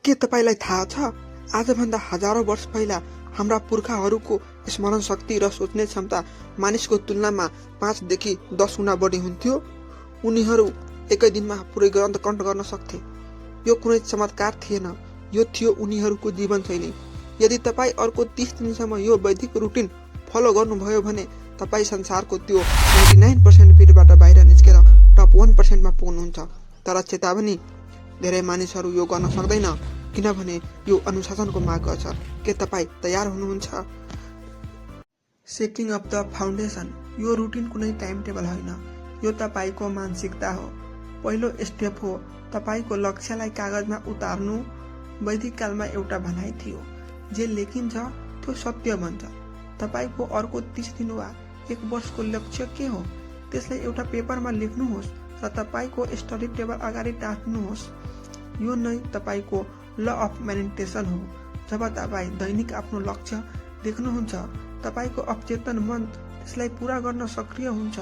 के तपाईलाई थाहा छ, आजभन्दा हजारौं वर्ष पहिला हाम्रा पुर्खाहरूको स्मरण शक्ति र सोच्ने क्षमता मानिसको तुलनामा 5 देखि 10 गुणा बढी हुन्थ्यो। उनीहरू एकै दिनमा पुरै ग्रन्थ कण्ठ गर्न सक्थे। यो कुनै चमत्कार थिएन, यो थियो उनीहरूको जीवनशैली। यदि तपाईँ अर्को 30 दिनसम्म यो वैदिक रुटिन फलो गर्नुभयो भने तपाईँ संसारको त्यो 99% भिडबाट बाहिर निस्केर टप 1% मा पुग्नुहुन्छ। तर चेतावनी, धेरै मानिसहरू यो गर्न सक्दैन किनभने यो अनुशासनको माग गर्छ। के तपाईँ तयार हुनुहुन्छ? Setting up the foundation. यो रुटिन कुनै टाइम टेबल होइन, यो तपाईँको मानसिकता हो। पहिलो स्टेप हो तपाईँको लक्ष्यलाई कागजमा उतार्नु। वैदिक कालमा एउटा भनाइ थियो, जे लेखिन्छ त्यो सत्य बन्छ। तपाईँको अर्को 30 दिन वा 1 वर्षको लक्ष्य के हो, त्यसलाई एउटा पेपरमा लेख्नुहोस् र तपाईँको स्टडी टेबल अगाडि टाँच्नुहोस्। यो नै तपाईँको ल अफ मेनिटेसन हो। जब तपाईँ दैनिक आफ्नो लक्ष्य देख्नुहुन्छ, तपाईँको अवचेतन मन त्यसलाई पूरा गर्न सक्रिय हुन्छ।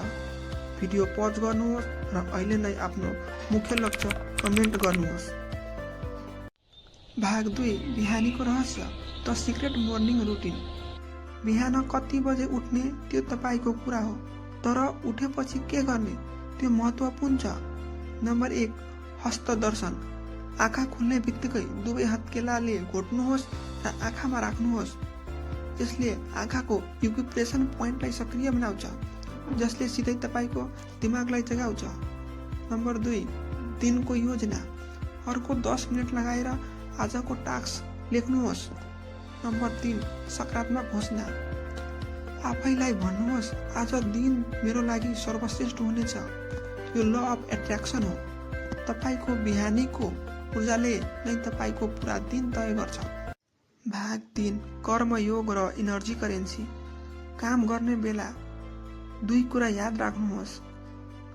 भिडियो पज गर्नुहोस् र अहिले नै आफ्नो मुख्य लक्ष्य कमेन्ट गर्नुहोस्। भाग 2, बिहानीको रहस्य, द सिक्रेट मर्निङ रुटिन। बिहान कति बजे उठ्ने त्यो तपाईँको कुरा हो, तर उठेपछि के गर्ने त्यो महत्त्वपूर्ण छ। नम्बर 1, हस्त दर्शन। आँखा खुल्ने बित्तिकै दुवै हत्केलाले घोट्नुहोस् र आँखामा राख्नुहोस्। यसले आँखाको एक्युप्रेसन पोइन्टलाई सक्रिय बनाउँछ, जसले सिधै तपाईँको दिमागलाई जगाउँछ। नम्बर 2, दिनको योजना। अर्को 10 मिनट लगाएर आजको टास्क लेख्नुहोस्। नम्बर 3, सकारात्मक घोषणा। आफैलाई भन्नुहोस्, आज दिन मेरो लागि सर्वश्रेष्ठ हुनेछ। यो ल अफ एट्र्याक्सन हो। तपाईँको बिहानीको ऊर्जाले नै तपाईँको पुरा दिन तय गर्छ। भाग 3, कर्मयोग र इनर्जी करेन्सी। काम गर्ने बेला 2 कुरा याद राख्नुहोस्।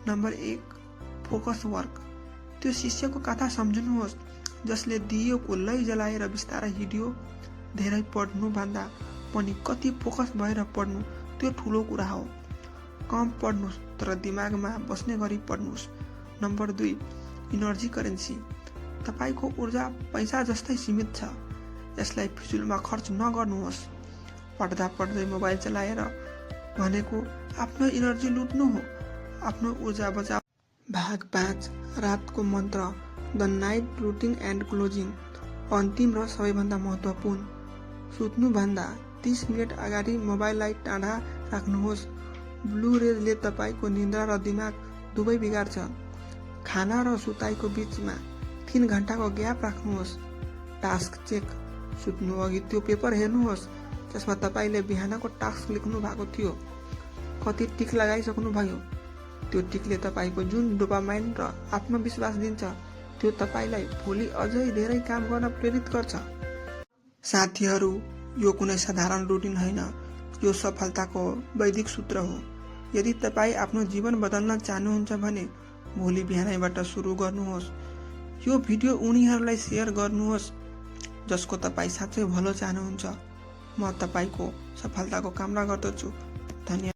Number 1, focus work. त्यो शिष्यको कथा सम्झनुहोस् जसले दियोको लै जलाएर बिस्तारै हिँड्यो। धेरै पढ्नुभन्दा पनि कति फोकस भएर पढ्नु त्यो ठुलो कुरा हो। कम पढ्नुहोस् तर दिमागमा बस्ने गरी पढ्नुहोस्। Number 2, energy currency. तपाईँको ऊर्जा पैसा जस्तै सीमित छ, यसलाई फिजुलमा खर्च नगर्नुहोस्। पढ्दा पढ्दै मोबाइल चलाएर भनेको आफ्नो इनर्जी लुट्नु हो, आफ्नो ऊर्जा बचाउ। भाग 5, रातको मन्त्र, the night routine and closing. अन्तिम र सबैभन्दा महत्त्वपूर्ण, सुत्नुभन्दा 30 मिनट अगाडि मोबाइललाई टाढा राख्नुहोस्। ब्लू रेजले तपाईँको निद्रा र दिमाग दुवै बिगार्छ। खाना र सुताइको बिचमा 3 घण्टाको ग्याप राख्नुहोस्। Task check. सुत्नु अघि त्यो पेपर हेर्नुहोस् जसमा तपाईँले बिहानको टास्क लेख्नु भएको थियो। कति टिक लगाइसक्नु भयो? त्यो टिकले तपाईँको जुन डोपामाइन र आत्मविश्वास दिन्छ, त्यो तपाईँलाई भोलि अझै धेरै काम गर्न प्रेरित गर्छ। साथीहरू, यो कुनै साधारण रुटिन होइन, यो सफलताको वैदिक सूत्र हो। यदि तपाईँ आफ्नो जीवन बदल्न चाहनुहुन्छ भने भोलि बिहानैबाट सुरु गर्नुहोस्। यो भिडियो उनीहरूलाई सेयर गर्नुहोस् जसको तपाईँ साँच्चै भलो चाहनुहुन्छ। म तपाईँको सफलताको कामना गर्दछु। धन्यवाद।